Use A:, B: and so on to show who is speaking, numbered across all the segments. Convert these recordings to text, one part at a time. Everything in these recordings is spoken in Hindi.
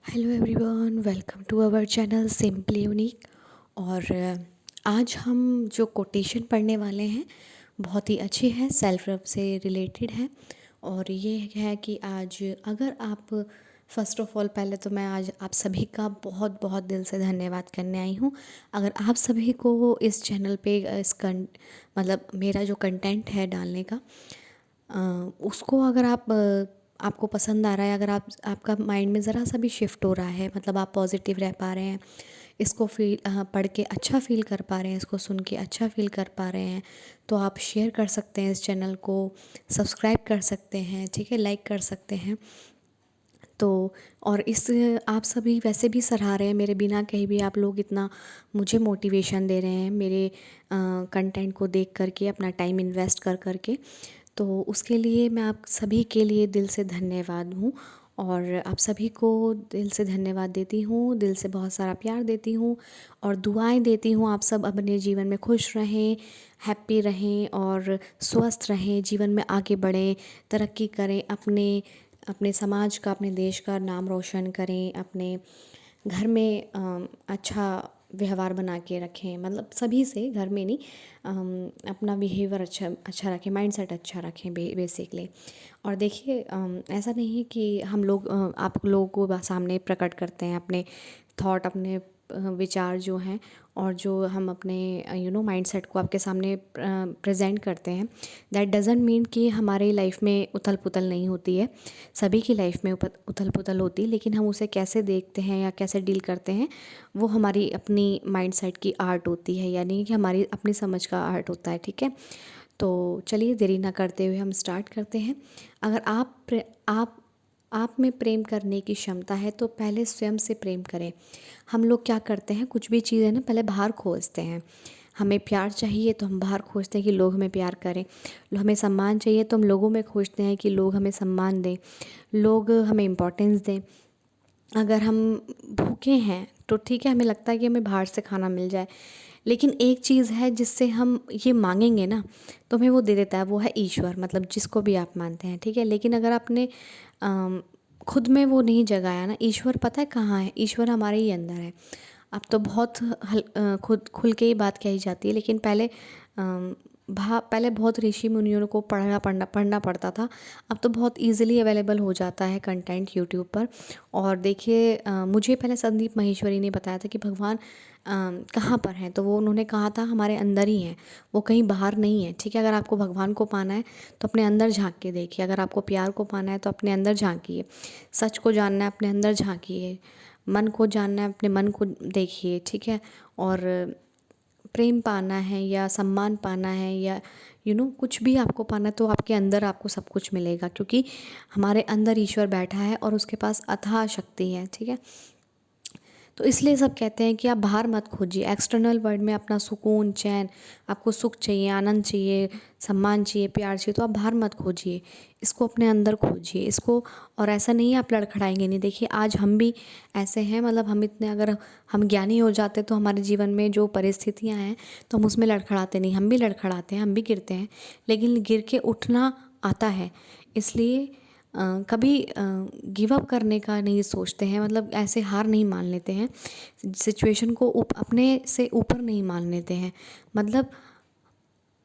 A: Hello everyone, welcome to our channel Simply Unique. और आज हम जो कोटेशन पढ़ने वाले हैं बहुत ही अच्छी है, सेल्फ लव से रिलेटेड है। और ये है कि आज अगर आप फ़र्स्ट ऑफ़ ऑल पहले तो मैं आज आप सभी का बहुत बहुत दिल से धन्यवाद करने आई हूँ। अगर आप सभी को इस चैनल पे मतलब मेरा जो कंटेंट है डालने का उसको अगर आपको पसंद आ रहा है, अगर आपका माइंड में ज़रा सा भी शिफ्ट हो रहा है, मतलब आप पॉजिटिव रह पा रहे हैं, इसको पढ़ के अच्छा फ़ील कर पा रहे हैं, इसको सुन के अच्छा फ़ील कर पा रहे हैं, तो आप शेयर कर सकते हैं, इस चैनल को सब्सक्राइब कर सकते हैं, ठीक है, लाइक कर सकते हैं। तो और इस आप सभी वैसे भी सराह रहे हैं मेरे बिना कहीं भी, आप लोग इतना मुझे मोटिवेशन दे रहे हैं मेरे कंटेंट को देख करके, अपना टाइम इन्वेस्ट कर करके। तो उसके लिए मैं आप सभी के लिए दिल से धन्यवाद हूँ। और आप सभी को दिल से धन्यवाद देती हूँ, दिल से बहुत सारा प्यार देती हूँ और दुआएं देती हूँ। आप सब अपने जीवन में खुश रहें, हैप्पी रहें और स्वस्थ रहें, जीवन में आगे बढ़ें, तरक्की करें, अपने अपने समाज का, अपने देश का नाम रोशन करें, अपने घर में अच्छा व्यवहार बना के रखें, मतलब सभी से, घर में नहीं, अपना बिहेवियर अच्छा अच्छा रखें, माइंडसेट अच्छा रखें बेसिकली। और देखिए ऐसा नहीं है कि हम लोग आप लोगों को सामने प्रकट करते हैं अपने थॉट, अपने विचार जो हैं, और जो हम अपने माइंडसेट को आपके सामने प्रेजेंट करते हैं, दैट डज़ंट मीन कि हमारी लाइफ में उथल पुथल नहीं होती है। सभी की लाइफ में उथल पुथल होती है, लेकिन हम उसे कैसे देखते हैं या कैसे डील करते हैं, वो हमारी अपनी माइंडसेट की आर्ट होती है, यानी कि हमारी अपनी समझ का आर्ट होता है, ठीक है। तो चलिए देरी ना करते हुए हम स्टार्ट करते हैं। अगर आप में प्रेम करने की क्षमता है तो पहले स्वयं से प्रेम करें। हम लोग क्या करते हैं, कुछ भी चीज़ है ना, पहले बाहर खोजते हैं। हमें प्यार चाहिए तो हम बाहर खोजते हैं कि लोग हमें प्यार करें, हमें सम्मान चाहिए तो हम लोगों में खोजते हैं कि लोग हमें सम्मान दें, लोग हमें इम्पोर्टेंस दें। अगर हम भूखे हैं तो ठीक है, हमें लगता है कि हमें बाहर से खाना मिल जाए, लेकिन एक चीज़ है जिससे हम ये मांगेंगे ना तो हमें वो दे देता है, वो है ईश्वर, मतलब जिसको भी आप मानते हैं, ठीक है। लेकिन अगर आपने खुद में वो नहीं जगाया ना, ईश्वर पता है कहाँ है, ईश्वर हमारे ही अंदर है। अब तो बहुत खुद खुल के ही बात कही जाती है, लेकिन पहले बहुत ऋषि मुनियों को पढ़ना पड़ता था। अब तो बहुत इजीली अवेलेबल हो जाता है कंटेंट यूट्यूब पर। और देखिए मुझे पहले संदीप माहेश्वरी ने बताया था कि भगवान कहाँ पर हैं, तो वो उन्होंने कहा था हमारे अंदर ही हैं, वो कहीं बाहर नहीं है, ठीक है। अगर आपको भगवान को पाना है तो अपने अंदर झांक के देखिए, अगर आपको प्यार को पाना है तो अपने अंदर झांकिए, सच को जानना है अपने अंदर झांकिए, मन को जानना है अपने मन को देखिए, ठीक है। और प्रेम पाना है या सम्मान पाना है या कुछ भी आपको पाना है तो आपके अंदर आपको सब कुछ मिलेगा, क्योंकि हमारे अंदर ईश्वर बैठा है और उसके पास अथाह शक्ति है, ठीक है। तो इसलिए सब कहते हैं कि आप बाहर मत खोजिए, एक्सटर्नल वर्ल्ड में अपना सुकून, चैन, आपको सुख चाहिए, आनंद चाहिए, सम्मान चाहिए, प्यार चाहिए, तो आप बाहर मत खोजिए, इसको अपने अंदर खोजिए इसको। और ऐसा नहीं है आप लड़खड़ाएंगे नहीं। देखिए आज हम भी ऐसे हैं, मतलब हम इतने, अगर हम ज्ञानी हो जाते तो हमारे जीवन में जो परिस्थितियाँ हैं तो हम उसमें लड़खड़ाते नहीं, हम भी लड़खड़ाते हैं, हम भी गिरते हैं, लेकिन गिर के उठना आता है। इसलिए कभी गिव अप करने का नहीं सोचते हैं, मतलब ऐसे हार नहीं मान लेते हैं, सिचुएशन को अपने से ऊपर नहीं मान लेते हैं। मतलब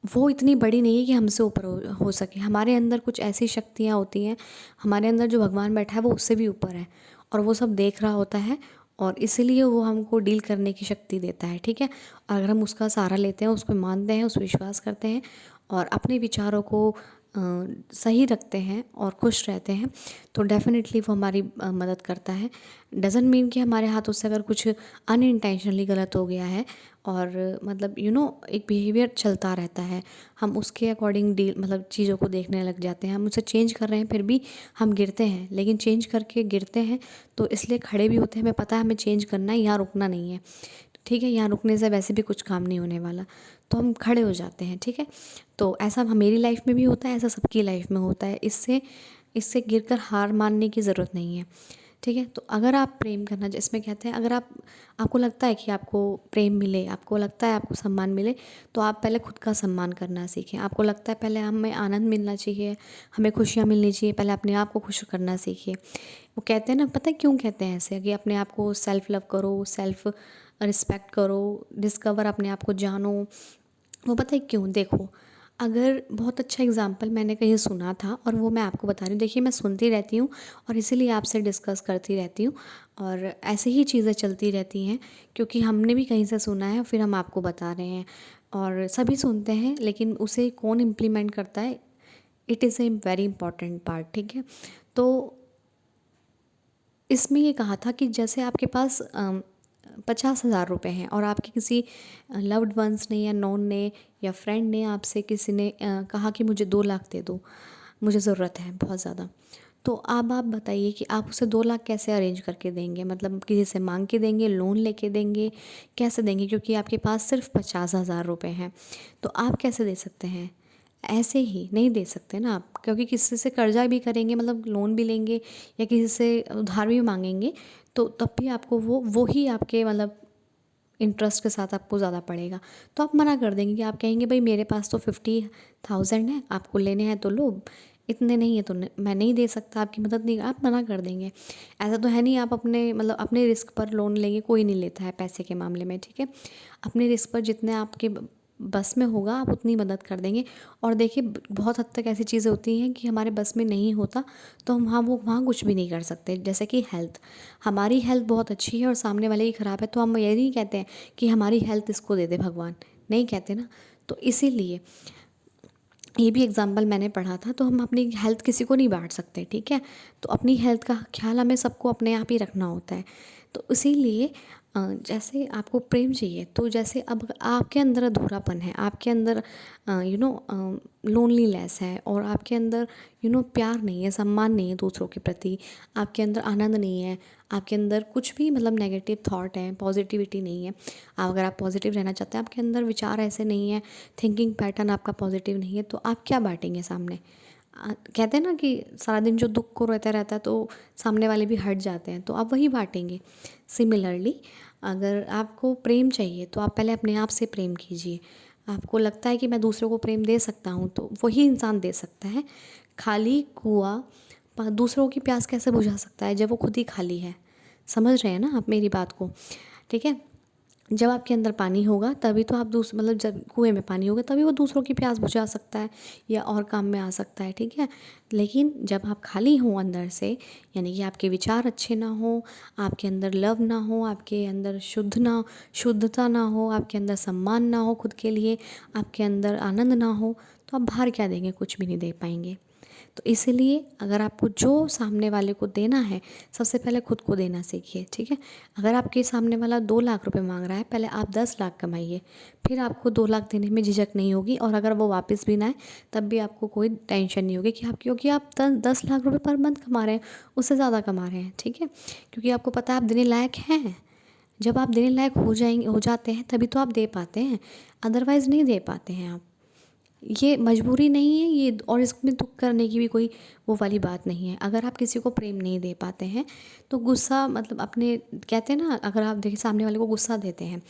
A: वो इतनी बड़ी नहीं है कि हमसे ऊपर हो सके। हमारे अंदर कुछ ऐसी शक्तियाँ होती हैं, हमारे अंदर जो भगवान बैठा है वो उससे भी ऊपर है, और वो सब देख रहा होता है, और इसीलिए वो हमको डील करने की शक्ति देता है, ठीक है। और अगर हम उसका सहारा लेते हैं, उस पर मानते हैं, उस पर विश्वास करते हैं और अपने विचारों को सही रखते हैं और खुश रहते हैं, तो डेफ़िनेटली वो हमारी मदद करता है। डज़ंट मीन कि हमारे हाथों से अगर कुछ अनइंटेंशनली गलत हो गया है, और मतलब एक बिहेवियर चलता रहता है, हम उसके अकॉर्डिंग डील, मतलब चीज़ों को देखने लग जाते हैं, हम उसे चेंज कर रहे हैं फिर भी हम गिरते हैं, लेकिन चेंज करके गिरते हैं तो इसलिए खड़े भी होते हैं, हमें पता है हमें चेंज करना है, यहाँ रुकना नहीं है, ठीक है। यहाँ रुकने से वैसे भी कुछ काम नहीं होने वाला, तो हम खड़े हो जाते हैं, ठीक है। तो ऐसा मेरी लाइफ में भी होता है, ऐसा सबकी लाइफ में होता है। इससे इससे गिरकर हार मानने की ज़रूरत नहीं है। ठीक है। तो अगर आप प्रेम करना, जिसमें कहते हैं अगर आपको लगता है कि आपको प्रेम मिले, आपको लगता है आपको सम्मान मिले, तो आप पहले खुद का सम्मान करना सीखें। आपको लगता है पहले हमें आनंद मिलना चाहिए, हमें खुशियाँ मिलनी चाहिए, पहले अपने आप को खुश करना सीखिए। वो कहते हैं ना, पता है क्यों कहते हैं ऐसे, कि अपने आप को सेल्फ लव करो, सेल्फ रिस्पेक्ट करो, डिस्कवर अपने आप को जानो। वो पता है क्यों? देखो, अगर बहुत अच्छा एग्जाम्पल मैंने कहीं सुना था और वो मैं आपको बता रही हूँ। देखिए, मैं सुनती रहती हूँ और इसीलिए आपसे डिस्कस करती रहती हूँ, और ऐसे ही चीज़ें चलती रहती हैं, क्योंकि हमने भी कहीं से सुना है फिर हम आपको बता रहे हैं। और सभी सुनते हैं, लेकिन उसे कौन इम्प्लीमेंट करता है, it is a very important part. ठीक है। तो इसमें ये कहा था कि जैसे आपके पास 50,000 रुपये हैं और आपके किसी लव्ड वंस ने या नोन ने या फ्रेंड ने आपसे, किसी ने कहा कि मुझे 2 लाख दे दो, मुझे ज़रूरत है बहुत ज़्यादा। तो अब आप बताइए कि आप उसे 2 लाख कैसे अरेंज करके देंगे? मतलब किसी से मांग के देंगे, लोन लेके देंगे, कैसे देंगे? क्योंकि आपके पास सिर्फ 50,000 रुपये हैं, तो आप कैसे दे सकते हैं? ऐसे ही नहीं दे सकते ना आप, क्योंकि किसी से कर्जा भी करेंगे, मतलब लोन भी लेंगे या किसी से उधार भी मांगेंगे, तो तब भी आपको वो ही आपके मतलब इंटरेस्ट के साथ आपको ज़्यादा पड़ेगा। तो आप मना कर देंगे, कि आप कहेंगे भाई मेरे पास तो 50,000 है, आपको लेने हैं तो लो, इतने नहीं है तो मैं नहीं दे सकता, आपकी मदद नहीं, आप मना कर देंगे। ऐसा तो है नहीं आप अपने मतलब अपने रिस्क पर लोन लेंगे, कोई नहीं लेता है पैसे के मामले में। ठीक है। अपने रिस्क पर जितने आपके बस में होगा आप उतनी मदद कर देंगे। और देखिए, बहुत हद तक ऐसी चीज़ें होती हैं कि हमारे बस में नहीं होता, तो हम वहाँ कुछ भी नहीं कर सकते। जैसे कि हेल्थ, हमारी हेल्थ बहुत अच्छी है और सामने वाले की ख़राब है, तो हम ये नहीं कहते हैं कि हमारी हेल्थ इसको दे दे भगवान, नहीं कहते ना। तो इसीलिए ये भी एग्जाम्पल मैंने पढ़ा था। तो हम अपनी हेल्थ किसी को नहीं बांट सकते। ठीक है। तो अपनी हेल्थ का ख्याल हमें सबको अपने आप ही रखना होता है। तो इसीलिए जैसे आपको प्रेम चाहिए, तो जैसे अब आपके अंदर अधूरापन है, आपके अंदर लोनलीनेस है, और आपके अंदर प्यार नहीं है, सम्मान नहीं है दूसरों के प्रति, आपके अंदर आनंद नहीं है, आपके अंदर कुछ भी मतलब नेगेटिव थॉट है, पॉजिटिविटी नहीं है। अगर आप पॉजिटिव रहना चाहते हैं, आपके अंदर विचार ऐसे नहीं है, थिंकिंग पैटर्न आपका पॉजिटिव नहीं है, तो आप क्या बांटेंगे सामने? कहते हैं ना कि सारा दिन जो दुख को रहता रहता है, तो सामने वाले भी हट जाते हैं, तो आप वही बांटेंगे। सिमिलरली, अगर आपको प्रेम चाहिए, तो आप पहले अपने आप से प्रेम कीजिए। आपको लगता है कि मैं दूसरों को प्रेम दे सकता हूँ, तो वही इंसान दे सकता है। खाली कुआँ दूसरों की प्यास कैसे बुझा सकता है जब वो खुद ही खाली है? समझ रहे हैं ना आप मेरी बात को? ठीक है। जब आपके अंदर पानी होगा तभी तो आप मतलब जब कुएं में पानी होगा तभी वो दूसरों की प्यास बुझा सकता है या और काम में आ सकता है। ठीक है। लेकिन जब आप खाली हों अंदर से, यानी कि आपके विचार अच्छे ना हो, आपके अंदर लव ना हो, आपके अंदर शुद्धता ना हो, आपके अंदर सम्मान ना हो खुद के लिए, आपके अंदर आनंद ना हो, तो आप बाहर क्या देंगे? कुछ भी नहीं दे पाएंगे। तो इसीलिए अगर आपको जो सामने वाले को देना है, सबसे पहले खुद को देना सीखिए। ठीक है। अगर आपके सामने वाला 2 लाख रुपए मांग रहा है, पहले आप 10 लाख कमाइए, फिर आपको 2 लाख देने में झिझक नहीं होगी। और अगर वो वापस भी ना आए, तब भी आपको कोई टेंशन नहीं होगी, क्योंकि आप 10 लाख रुपए पर मंथ कमा रहे हैं, उससे ज़्यादा कमा रहे हैं। ठीक है। क्योंकि आपको पता है आप देने लायक हैं। जब आप देने लायक हो जाते हैं, तभी तो आप दे पाते हैं, अदरवाइज़ नहीं दे पाते हैं आप। ये मजबूरी नहीं है ये, और इसमें दुख करने की भी कोई वो वाली बात नहीं है। अगर आप किसी को प्रेम नहीं दे पाते हैं, तो गुस्सा मतलब अपने, कहते हैं ना, अगर आप देखिए सामने वाले को गुस्सा देते हैं,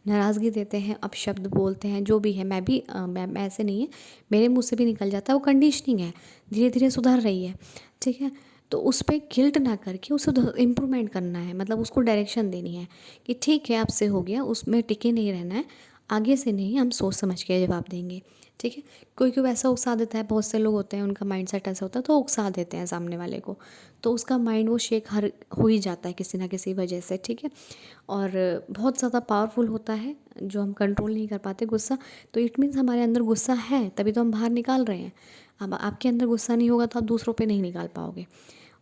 A: नाराज़गी देते हैं, अपशब्द बोलते हैं, जो भी है, मैं भी मैं ऐसे नहीं है, मेरे मुँह से भी निकल जाता है, वो कंडीशनिंग है, धीरे धीरे सुधर रही है। ठीक है। तो उस पर गिल्ट ना करके उसे इम्प्रूवमेंट करना है, मतलब उसको डायरेक्शन देनी है कि ठीक है आपसे हो गया, उसमें टिके नहीं रहना है, आगे से नहीं, हम सोच समझ के जवाब देंगे। ठीक है। कोई कोई वैसा उकसा देता है, बहुत से लोग होते हैं उनका माइंड सेट ऐसा होता है, तो उकसा देते हैं सामने वाले को, तो उसका माइंड वो शेक हर हो ही जाता है किसी ना किसी वजह से। ठीक है। और बहुत ज़्यादा पावरफुल होता है, जो हम कंट्रोल नहीं कर पाते गुस्सा, तो इट मीन्स हमारे अंदर गुस्सा है, तभी तो हम बाहर निकाल रहे हैं। अब आपके अंदर गुस्सा नहीं होगा तो आप दूसरों पे नहीं निकाल पाओगे।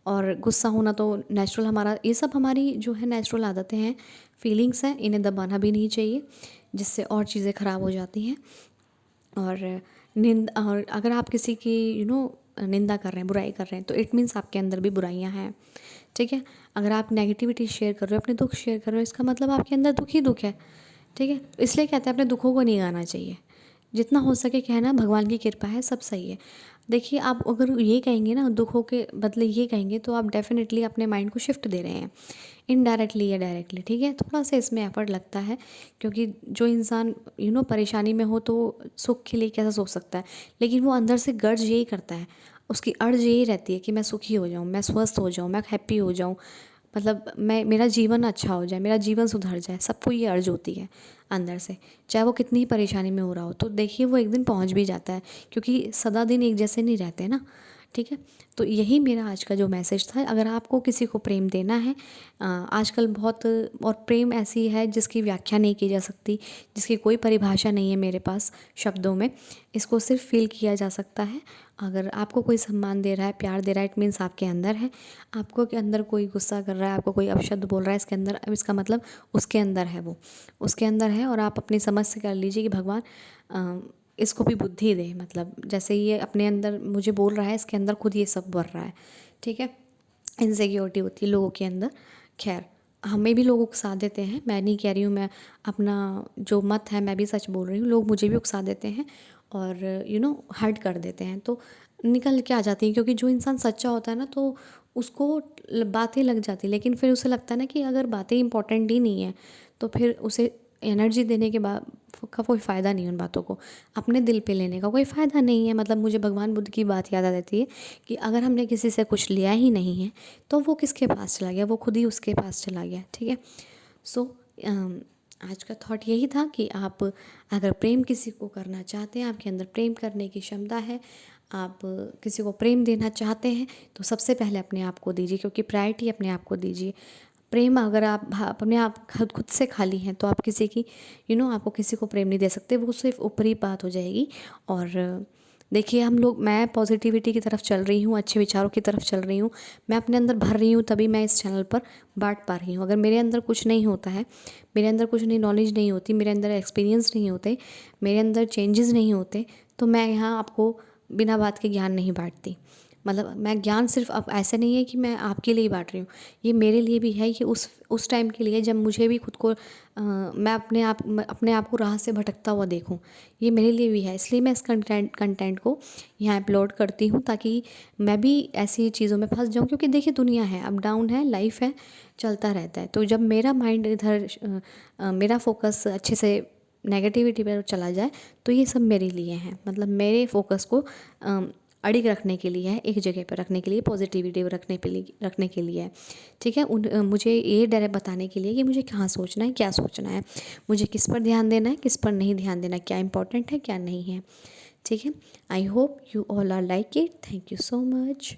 A: और गुस्सा होना तो नेचुरल, हमारा ये सब हमारी जो है नेचुरल आदतें हैं, फीलिंग्स हैं, इन्हें दबाना भी नहीं चाहिए, जिससे और चीज़ें ख़राब हो जाती हैं। और अगर आप किसी की निंदा कर रहे हैं, बुराई कर रहे हैं, तो इट मीन्स आपके अंदर भी बुराइयां हैं। ठीक है। अगर आप नेगेटिविटी शेयर कर रहे हो, अपने दुख शेयर कर रहे हो, इसका मतलब आपके अंदर दुख ही दुख है। ठीक है। इसलिए कहते हैं अपने दुखों को नहीं गाना चाहिए, जितना हो सके कहना भगवान की कृपा है, सब सही है। देखिए, आप अगर ये कहेंगे ना, दुखों के बदले ये कहेंगे, तो आप डेफ़िनेटली अपने माइंड को शिफ्ट दे रहे हैं, इनडायरेक्टली या डायरेक्टली, ठीक है? थोड़ा-सा इसमें एफ़र्ट लगता है, क्योंकि जो इंसान परेशानी में हो तो सुख के लिए कैसा सोच सकता है? लेकिन वो अंदर से गर्ज यही करता है, उसकी अर्ज़ यही रहती है कि मैं सुखी हो जाऊँ, मैं स्वस्थ हो जाऊँ, मैं हैप्पी हो जाऊँ, मतलब मैं मेरा जीवन अच्छा हो जाए, मेरा जीवन सुधर जाए, सबको ये अर्ज़ होती है अंदर से, चाहे वो कितनी ही परेशानी में हो रहा हो। तो देखिए, वो एक दिन पहुँच भी जाता है, क्योंकि सदा दिन एक जैसे नहीं रहते ना, ठीक है? तो यही मेरा आज का जो मैसेज था। अगर आपको किसी को प्रेम देना है, आजकल बहुत, और प्रेम ऐसी है जिसकी व्याख्या नहीं की जा सकती, जिसकी कोई परिभाषा नहीं है मेरे पास शब्दों में, इसको सिर्फ फ़ील किया जा सकता है। अगर आपको कोई सम्मान दे रहा है, प्यार दे रहा है, इट मीन्स आपके अंदर है। आपको के अंदर कोई गुस्सा कर रहा है, आपको कोई अपशब्द बोल रहा है इसके अंदर, अब इसका मतलब उसके अंदर है, वो उसके अंदर है, और आप अपनी समझ से कर लीजिए कि भगवान इसको भी बुद्धि दे, मतलब जैसे ये अपने अंदर मुझे बोल रहा है, इसके अंदर खुद ये सब भर रहा है, ठीक है? इनसिक्योरिटी होती है लोगों के अंदर। खैर, हमें भी लोग उकसा देते हैं, मैं नहीं कह रही हूँ, मैं अपना जो मत है मैं भी सच बोल रही हूँ, लोग मुझे भी उकसा देते हैं और हर्ट कर देते हैं, तो निकल के आ जाती हैं, क्योंकि जो इंसान सच्चा होता है ना, तो उसको बातें लग जाती, लेकिन फिर उसे लगता है ना कि अगर बातें इंपॉर्टेंट ही नहीं है, तो फिर उसे एनर्जी देने के बाद का कोई फ़ायदा नहीं है, उन बातों को अपने दिल पे लेने का कोई फ़ायदा नहीं है। मतलब मुझे भगवान बुद्ध की बात याद आ जाती है कि अगर हमने किसी से कुछ लिया ही नहीं है, तो वो किसके पास चला गया, वो खुद ही उसके पास चला गया, ठीक है? सो आज का थॉट यही था कि आप अगर प्रेम किसी को करना चाहते हैं, आपके अंदर प्रेम करने की क्षमता है, आप किसी को प्रेम देना चाहते हैं, तो सबसे पहले अपने आप को दीजिए, क्योंकि प्रायोरिटी अपने आप को दीजिए। प्रेम अगर आप अपने आप खुद से खाली हैं, तो आप किसी की आपको किसी को प्रेम नहीं दे सकते, वो सिर्फ ऊपरी बात हो जाएगी। और देखिए, मैं पॉजिटिविटी की तरफ चल रही हूँ, अच्छे विचारों की तरफ चल रही हूँ, मैं अपने अंदर भर रही हूँ, तभी मैं इस चैनल पर बांट पा रही हूँ। अगर मेरे अंदर कुछ नहीं होता है, मेरे अंदर कुछ नहीं, नॉलेज नहीं होती, मेरे अंदर एक्सपीरियंस नहीं होते, मेरे अंदर चेंजेस नहीं होते, तो मैं यहाँ आपको बिना बात के ज्ञान नहीं बांटती। मतलब मैं ज्ञान सिर्फ अब ऐसे नहीं है कि मैं आपके लिए ही बांट रही हूँ, ये मेरे लिए भी है कि उस टाइम के लिए जब मुझे भी खुद को मैं अपने आप को राह से भटकता हुआ देखूँ, ये मेरे लिए भी है, इसलिए मैं इस कंटेंट को यहाँ अपलोड करती हूँ, ताकि मैं भी ऐसी चीज़ों में फंस जाऊँ, क्योंकि देखिए, दुनिया है, अप डाउन है, लाइफ है, चलता रहता है। तो जब मेरा माइंड इधर मेरा फोकस अच्छे से नेगेटिविटी पर चला जाए, तो ये सब मेरे लिए हैं, मतलब मेरे फोकस को अड़िग रखने के लिए है, एक जगह पर रखने के लिए, पॉजिटिविटी रखने के लिए है, ठीक है? मुझे ये डायरेक्ट बताने के लिए कि मुझे कहाँ सोचना है, क्या सोचना है, मुझे किस पर ध्यान देना है, किस पर नहीं ध्यान देना, क्या इंपॉर्टेंट है, क्या नहीं है, ठीक है? I hope you all are like it. Thank you so much.